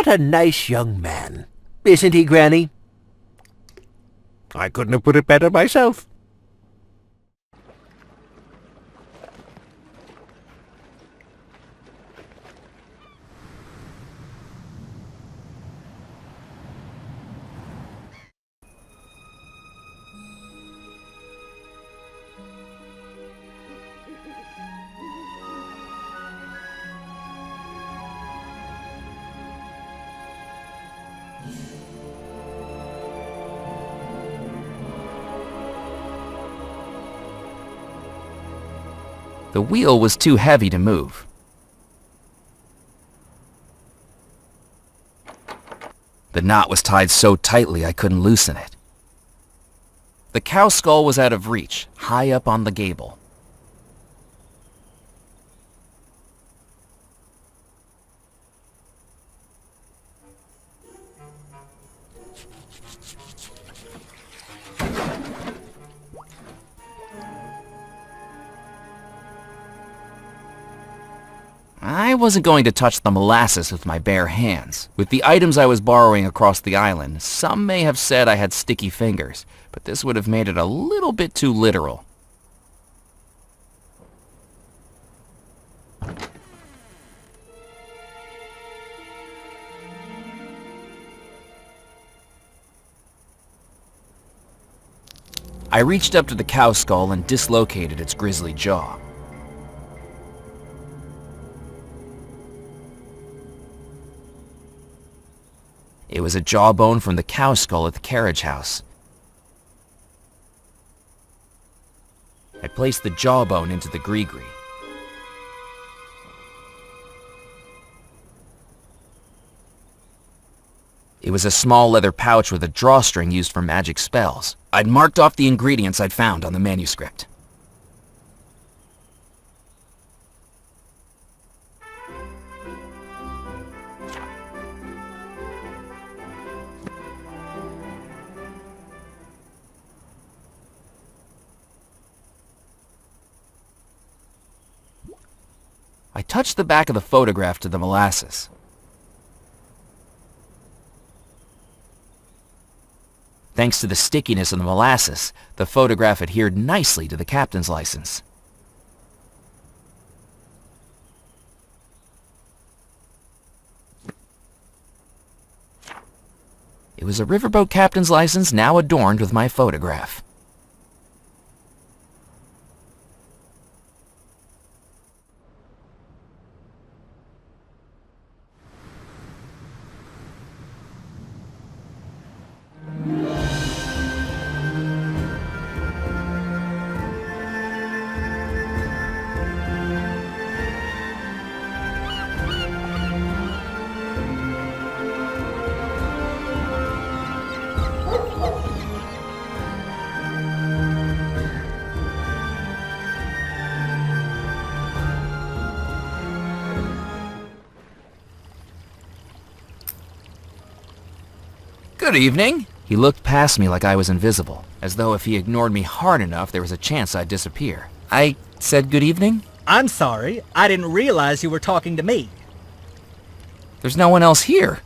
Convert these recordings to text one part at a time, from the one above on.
What a nice young man. Isn't he, Granny? I couldn't have put it better myself. The wheel was too heavy to move. The knot was tied so tightly I couldn't loosen it. The cow skull was out of reach, high up on the gable. I wasn't going to touch the molasses with my bare hands. With the items I was borrowing across the island, some may have said I had sticky fingers, but this would have made it a little bit too literal. I reached up to the cow skull and dislocated its grisly jaw. It was a jawbone from the cow skull at the carriage house. I placed the jawbone into the gree-gree. It was a small leather pouch with a drawstring used for magic spells. I'd marked off the ingredients I'd found on the manuscript. I touched the back of the photograph to the molasses. Thanks to the stickiness of the molasses, the photograph adhered nicely to the captain's license. It was a riverboat captain's license now adorned with my photograph. Good evening. He looked past me like I was invisible, as though if he ignored me hard enough, there was a chance I'd disappear. I said good evening? I'm sorry. I didn't realize you were talking to me. There's no one else here.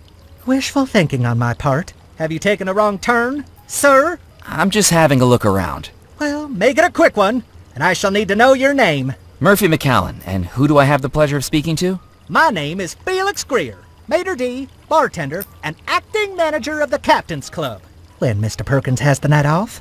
Wishful thinking on my part. Have you taken a wrong turn, sir? I'm just having a look around. Well, make it a quick one, and I shall need to know your name. Murphy McCallan, and who do I have the pleasure of speaking to? My name is Felix Greer, maitre d', bartender, and acting manager of the Captain's Club. When Mr. Perkins has the night off.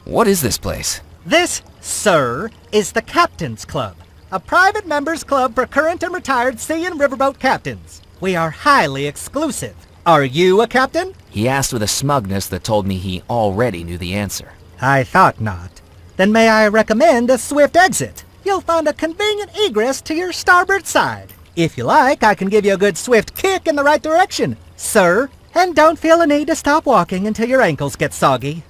What is this place? This, sir, is the Captain's Club, a private members club for current and retired sea and riverboat captains. We are highly exclusive. Are you a captain? He asked with a smugness that told me he already knew the answer. I thought not. Then may I recommend a swift exit? You'll find a convenient egress to your starboard side. If you like, I can give you a good swift kick in the right direction, sir. And don't feel a need to stop walking until your ankles get soggy.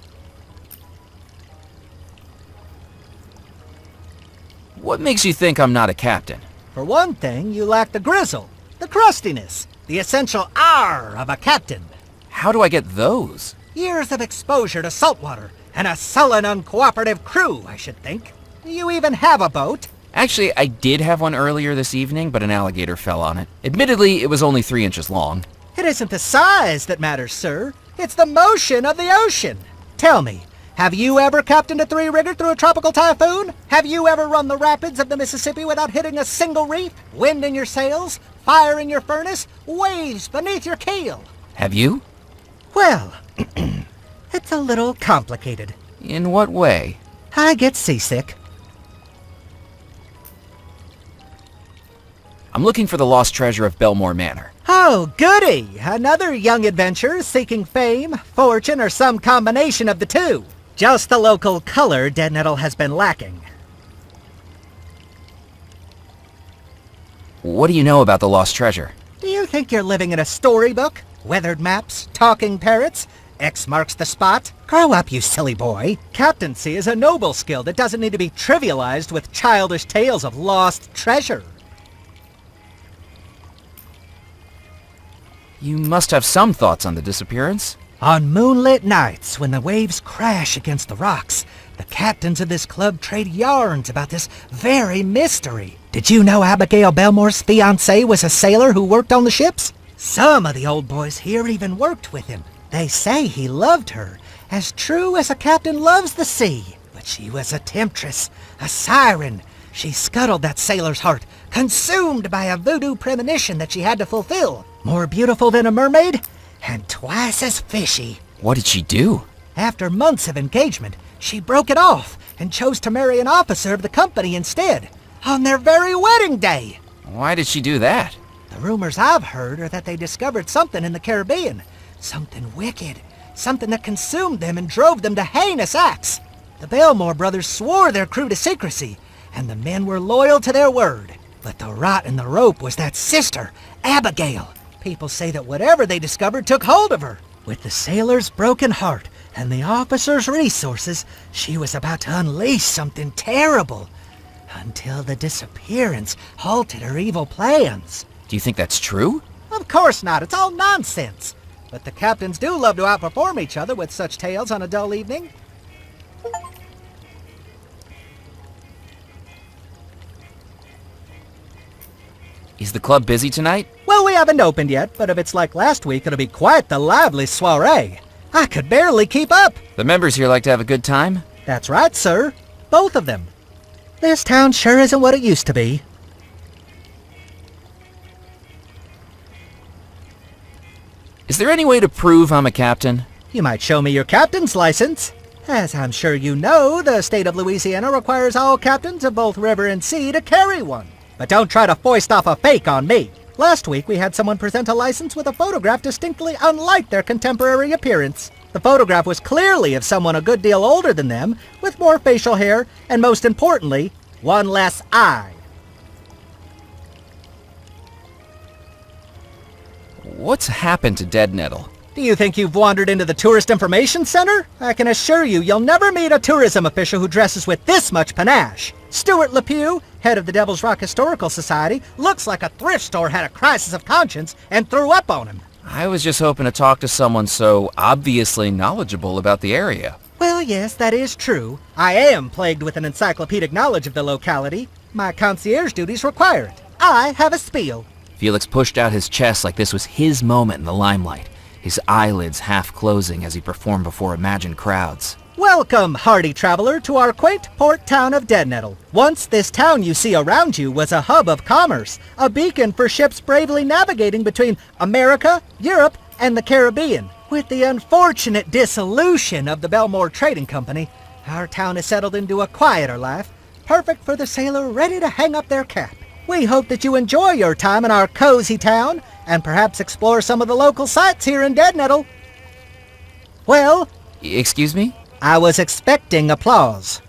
What makes you think I'm not a captain? For one thing, you lack the grizzle, the crustiness, the essential R of a captain. How do I get those? Years of exposure to saltwater and a sullen, uncooperative crew, I should think. You even have a boat. Actually, I did have one earlier this evening, but an alligator fell on it. Admittedly, it was only 3 inches long. It isn't the size that matters, sir. It's the motion of the ocean. Tell me, have you ever captained a three-rigger through a tropical typhoon? Have you ever run the rapids of the Mississippi without hitting a single reef? Wind in your sails? Fire in your furnace? Waves beneath your keel? Have you? Well, it's a little complicated. In what way? I get seasick. I'm looking for the lost treasure of Belmore Manor. Oh, goody! Another young adventurer seeking fame, fortune, or some combination of the two. Just the local color Dead Nettle has been lacking. What do you know about the lost treasure? Do you think you're living in a storybook? Weathered maps, talking parrots, X marks the spot? Grow up, you silly boy. Captaincy is a noble skill that doesn't need to be trivialized with childish tales of lost treasure. You must have some thoughts on the disappearance. On moonlit nights, when the waves crash against the rocks, the captains of this club trade yarns about this very mystery. Did you know Abigail Belmore's fiancé was a sailor who worked on the ships? Some of the old boys here even worked with him. They say he loved her, as true as a captain loves the sea. But she was a temptress, a siren. She scuttled that sailor's heart, consumed by a voodoo premonition that she had to fulfill. More beautiful than a mermaid, and twice as fishy. What did she do? After months of engagement, she broke it off and chose to marry an officer of the company instead, on their very wedding day. Why did she do that? The rumors I've heard are that they discovered something in the Caribbean, something wicked, something that consumed them and drove them to heinous acts. The Belmore brothers swore their crew to secrecy, and the men were loyal to their word. But the rot in the rope was that sister, Abigail. People say that whatever they discovered took hold of her. With the sailor's broken heart and the officer's resources, she was about to unleash something terrible. Until the disappearance halted her evil plans. Do you think that's true? Of course not. It's all nonsense. But the captains do love to outperform each other with such tales on a dull evening. Is the club busy tonight? Well, we haven't opened yet, but if it's like last week, it'll be quite the lively soiree. I could barely keep up. The members here like to have a good time? That's right, sir. Both of them. This town sure isn't what it used to be. Is there any way to prove I'm a captain? You might show me your captain's license. As I'm sure you know, the state of Louisiana requires all captains of both river and sea to carry one. But don't try to foist off a fake on me. Last week we had someone present a license with a photograph distinctly unlike their contemporary appearance. The photograph was clearly of someone a good deal older than them, with more facial hair, and most importantly, one less eye. What's happened to Dead Nettle? Do you think you've wandered into the Tourist Information Center? I can assure you, you'll never meet a tourism official who dresses with this much panache. Stuart LePew, head of the Devil's Rock Historical Society, looks like a thrift store had a crisis of conscience and threw up on him. I was just hoping to talk to someone so obviously knowledgeable about the area. Well, yes, that is true. I am plagued with an encyclopedic knowledge of the locality. My concierge duties require it. I have a spiel. Felix pushed out his chest like this was his moment in the limelight, his eyelids half closing as he performed before imagined crowds. Welcome, hardy traveler, to our quaint port town of Dead Nettle. Once this town you see around you was a hub of commerce, a beacon for ships bravely navigating between America, Europe, and the Caribbean. With the unfortunate dissolution of the Belmore Trading Company, our town has settled into a quieter life, perfect for the sailor ready to hang up their cap. We hope that you enjoy your time in our cozy town, and perhaps explore some of the local sites here in Dead Nettle. Well, Excuse me? I was expecting applause.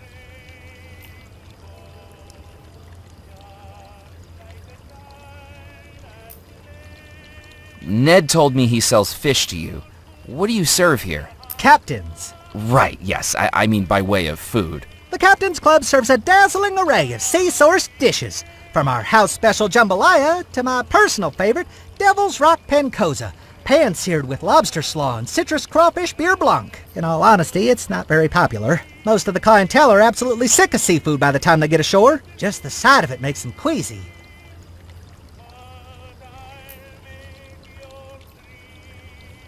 Ned told me he sells fish to you. What do you serve here? Captains. Right, yes, I mean by way of food. The Captain's Club serves a dazzling array of sea-sourced dishes, from our house special jambalaya to my personal favorite, Devil's Rock Pencosa, pan-seared with lobster slaw and citrus crawfish beer blanc. In all honesty, it's not very popular. Most of the clientele are absolutely sick of seafood by the time they get ashore. Just the sight of it makes them queasy.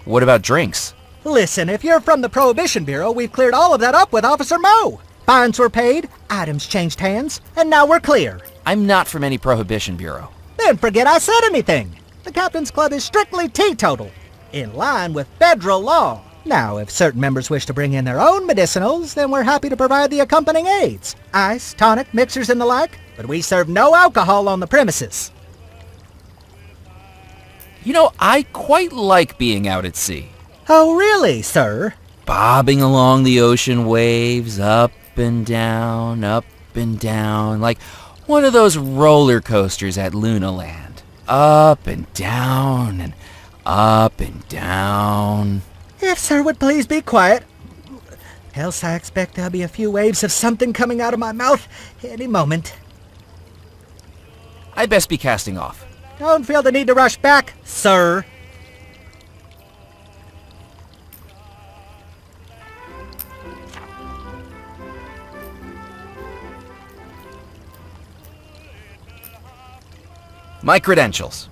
What about drinks? Listen, if you're from the Prohibition Bureau, we've cleared all of that up with Officer Moe. Fines were paid, items changed hands, and now we're clear. I'm not from any Prohibition Bureau. Then forget I said anything. The Captain's Club is strictly teetotal, in line with federal law. Now, if certain members wish to bring in their own medicinals, then we're happy to provide the accompanying aids. Ice, tonic, mixers, and the like, but we serve no alcohol on the premises. You know, I quite like being out at sea. Oh, really, sir? Bobbing along the ocean waves, up and down, like one of those roller coasters at Lunaland. Up and down and up and down. If sir would please be quiet. Else I expect there'll be a few waves of something coming out of my mouth any moment. I'd best be casting off. Don't feel the need to rush back, sir. My credentials.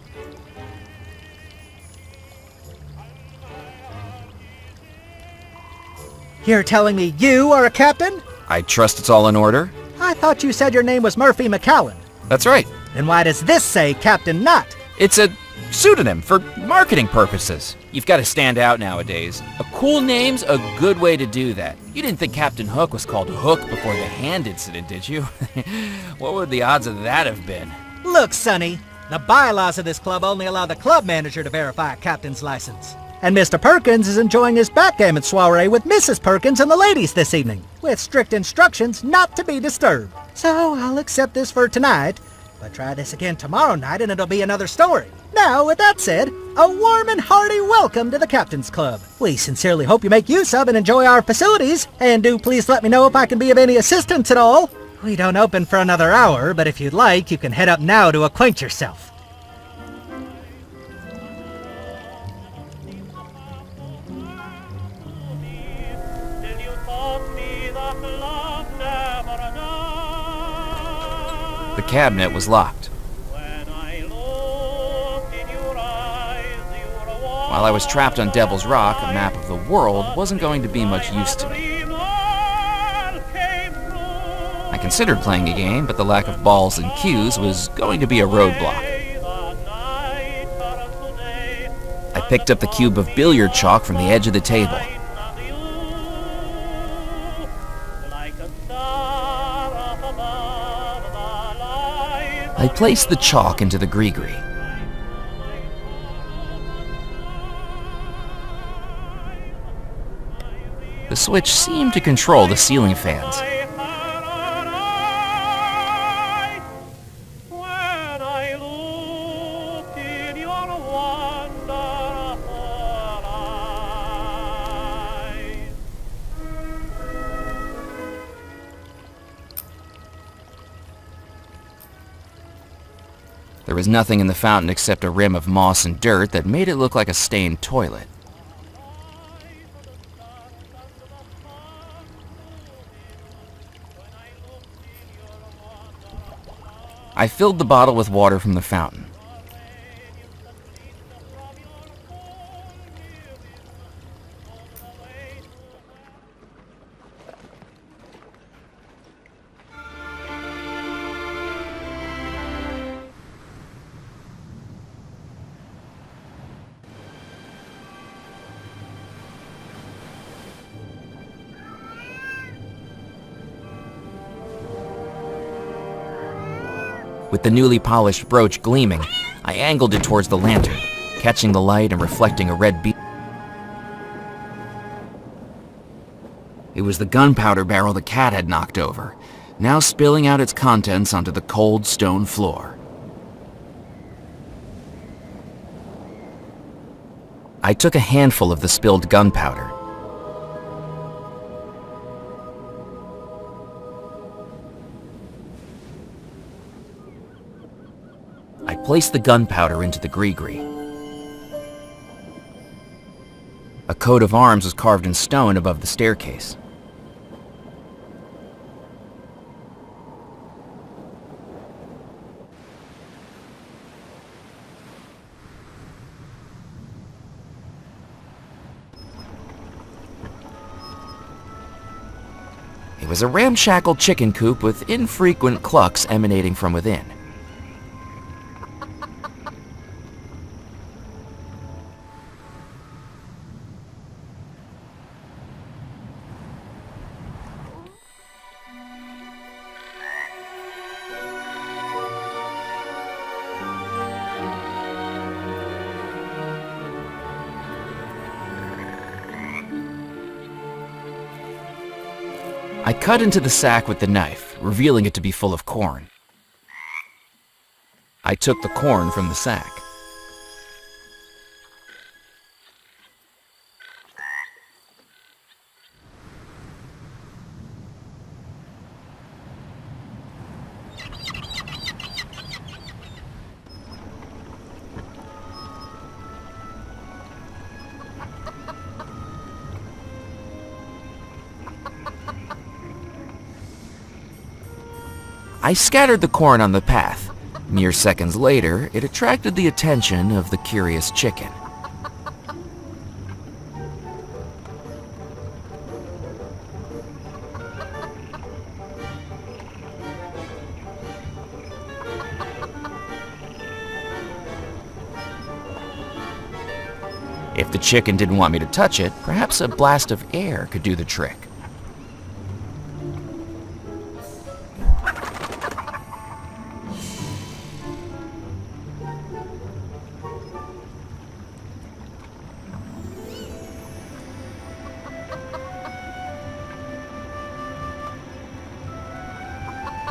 You're telling me you are a captain? I trust it's all in order. I thought you said your name was Murphy McCallan. That's right. Then why does this say Captain Knott? It's a pseudonym for marketing purposes. You've got to stand out nowadays. A cool name's a good way to do that. You didn't think Captain Hook was called Hook before the hand incident, did you? What would the odds of that have been? Look, Sonny, the bylaws of this club only allow the club manager to verify a captain's license. And Mr. Perkins is enjoying his backgammon soiree with Mrs. Perkins and the ladies this evening, with strict instructions not to be disturbed. So I'll accept this for tonight, but try this again tomorrow night and it'll be another story. Now, with that said, a warm and hearty welcome to the Captain's Club. We sincerely hope you make use of and enjoy our facilities, and do please let me know if I can be of any assistance at all. We don't open for another hour, but if you'd like, you can head up now to acquaint yourself. The cabinet was locked. While I was trapped on Devil's Rock, a map of the world wasn't going to be much use to me. I considered playing a game, but the lack of balls and cues was going to be a roadblock. I picked up the cube of billiard chalk from the edge of the table. I placed the chalk into the gree-gree. The switch seemed to control the ceiling fans. There was nothing in the fountain except a rim of moss and dirt that made it look like a stained toilet. I filled the bottle with water from the fountain. With the newly polished brooch gleaming, I angled it towards the lantern, catching the light and reflecting a red beam. It was the gunpowder barrel the cat had knocked over, now spilling out its contents onto the cold stone floor. I took a handful of the spilled gunpowder. I placed the gunpowder into the gree-gree. A coat of arms was carved in stone above the staircase. It was a ramshackle chicken coop with infrequent clucks emanating from within. I cut into the sack with the knife, revealing it to be full of corn. I took the corn from the sack. I scattered the corn on the path. Mere seconds later, it attracted the attention of the curious chicken. If the chicken didn't want me to touch it, perhaps a blast of air could do the trick.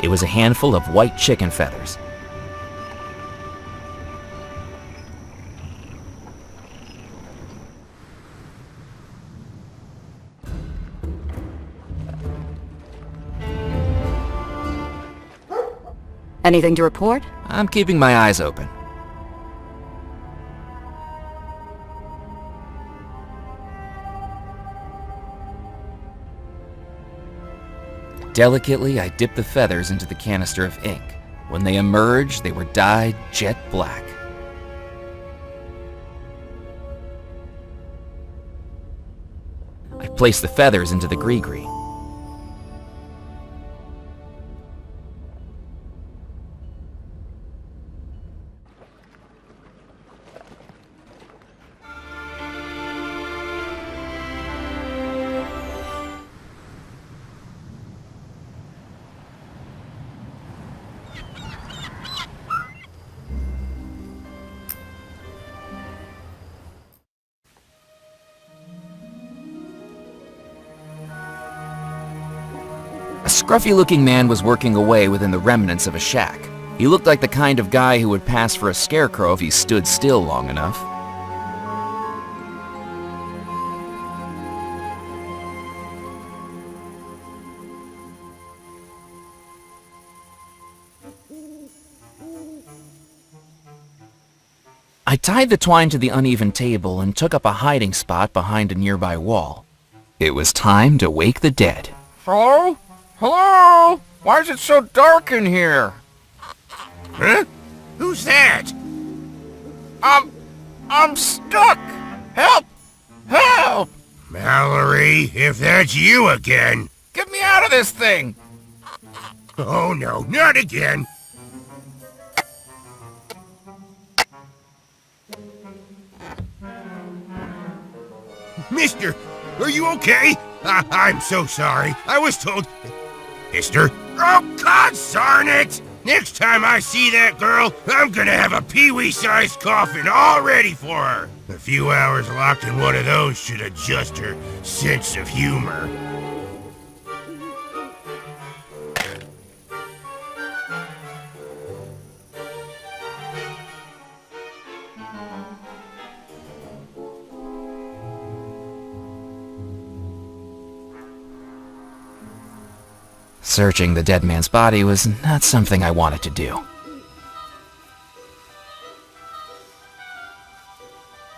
It was a handful of white chicken feathers. Anything to report? I'm keeping my eyes open. Delicately, I dipped the feathers into the canister of ink. When they emerged, they were dyed jet black. I placed the feathers into the gree-gree. A scruffy-looking man was working away within the remnants of a shack. He looked like the kind of guy who would pass for a scarecrow if he stood still long enough. I tied the twine to the uneven table and took up a hiding spot behind a nearby wall. It was time to wake the dead. Hello? Hello? Why is it so dark in here? Huh? Who's that? I'm stuck! Help! Help! Mallory, if that's you again. Get me out of this thing! Oh no, not again. Mister, are you okay? I'm so sorry. I was told... Mister? Oh, God darn it! Next time I see that girl, I'm gonna have a peewee-sized coffin all ready for her. A few hours locked in one of those should adjust her sense of humor. Searching the dead man's body was not something I wanted to do.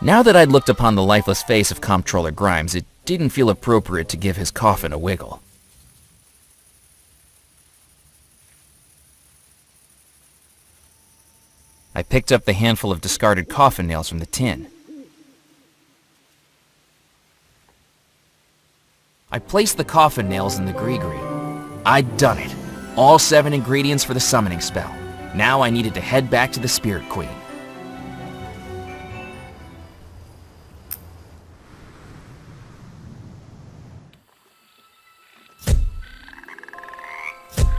Now that I'd looked upon the lifeless face of Comptroller Grimes, it didn't feel appropriate to give his coffin a wiggle. I picked up the handful of discarded coffin nails from the tin. I placed the coffin nails in the gree-gree. I'd done it. All 7 ingredients for the summoning spell. Now I needed to head back to the Spirit Queen.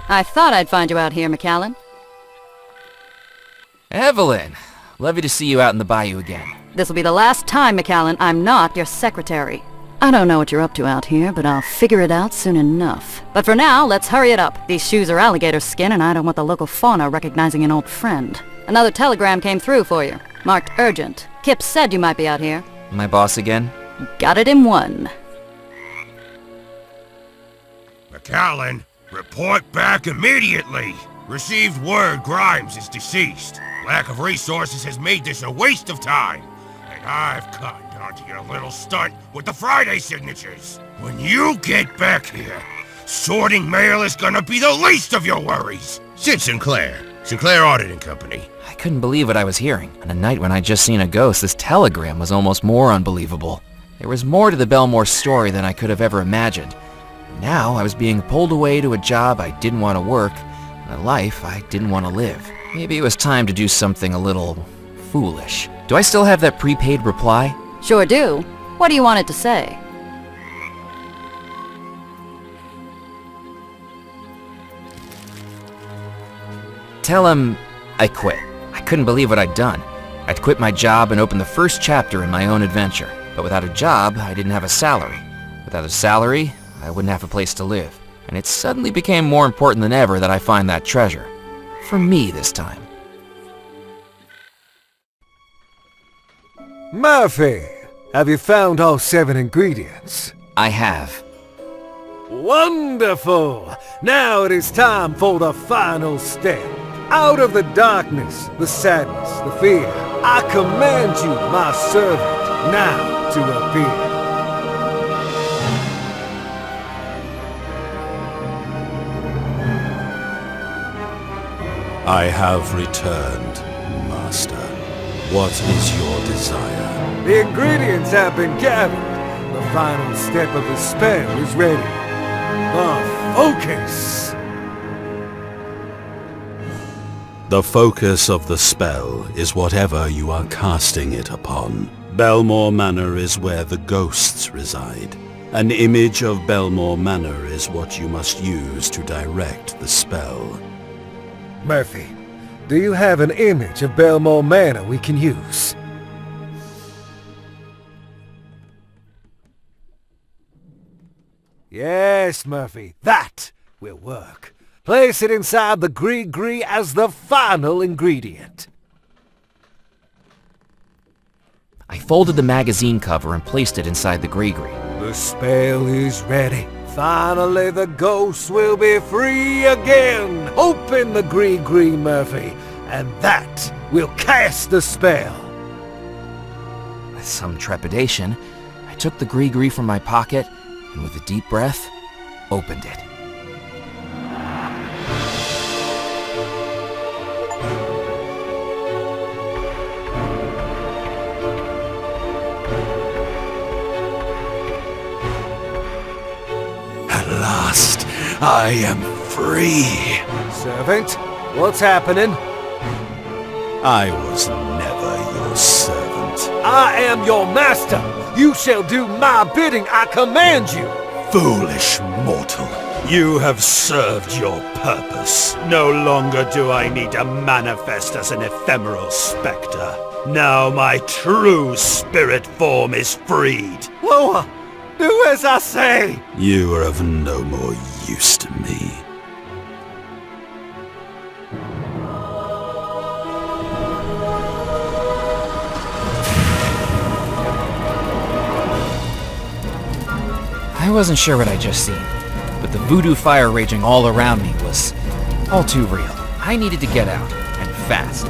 I thought I'd find you out here, McAllen. Evelyn! Lovely to see you out in the bayou again. This'll be the last time, McAllen, I'm not your secretary. I don't know what you're up to out here, but I'll figure it out soon enough. But for now, let's hurry it up. These shoes are alligator skin, and I don't want the local fauna recognizing an old friend. Another telegram came through for you, marked urgent. Kip said you might be out here. My boss again? Got it in one. McAllen, report back immediately. Received word Grimes is deceased. Lack of resources has made this a waste of time. And I've cottoned onto your little stunt with the Friday signatures. When you get back here, sorting mail is gonna be the least of your worries. Sid Sinclair, Sinclair Auditing Company. I couldn't believe what I was hearing. On a night when I'd just seen a ghost, this telegram was almost more unbelievable. There was more to the Belmore story than I could have ever imagined. Now I was being pulled away to a job I didn't want to work, and a life I didn't want to live. Maybe it was time to do something a little foolish. Do I still have that prepaid reply? Sure do. What do you want it to say? Tell him I quit. I couldn't believe what I'd done. I'd quit my job and opened the first chapter in my own adventure. But without a job, I didn't have a salary. Without a salary, I wouldn't have a place to live. And it suddenly became more important than ever that I find that treasure. For me this time. Murphy, have you found all 7 ingredients? I have. Wonderful! Now it is time for the final step. Out of the darkness, the sadness, the fear, I command you, my servant, now to appear. I have returned, Master. What is your desire? The ingredients have been gathered. The final step of the spell is ready. The focus! The focus of the spell is whatever you are casting it upon. Belmore Manor is where the ghosts reside. An image of Belmore Manor is what you must use to direct the spell. Murphy, do you have an image of Belmore Manor we can use? Yes, Murphy, that will work. Place it inside the gree-gree as the final ingredient. I folded the magazine cover and placed it inside the gree-gree. The spell is ready. Finally, the ghosts will be free again. Open the gree-gree, Murphy, and that will cast the spell. With some trepidation, I took the gree-gree from my pocket and with a deep breath, opened it. At last, I am free. Servant, what's happening? I was never your servant. I am your master. You shall do my bidding, I command you. Foolish mortal. You have served your purpose. No longer do I need to manifest as an ephemeral specter. Now my true spirit form is freed. Loa, do as I say. You are of no more use to me. I wasn't sure what I'd just seen, but the voodoo fire raging all around me was all too real. I needed to get out, and fast.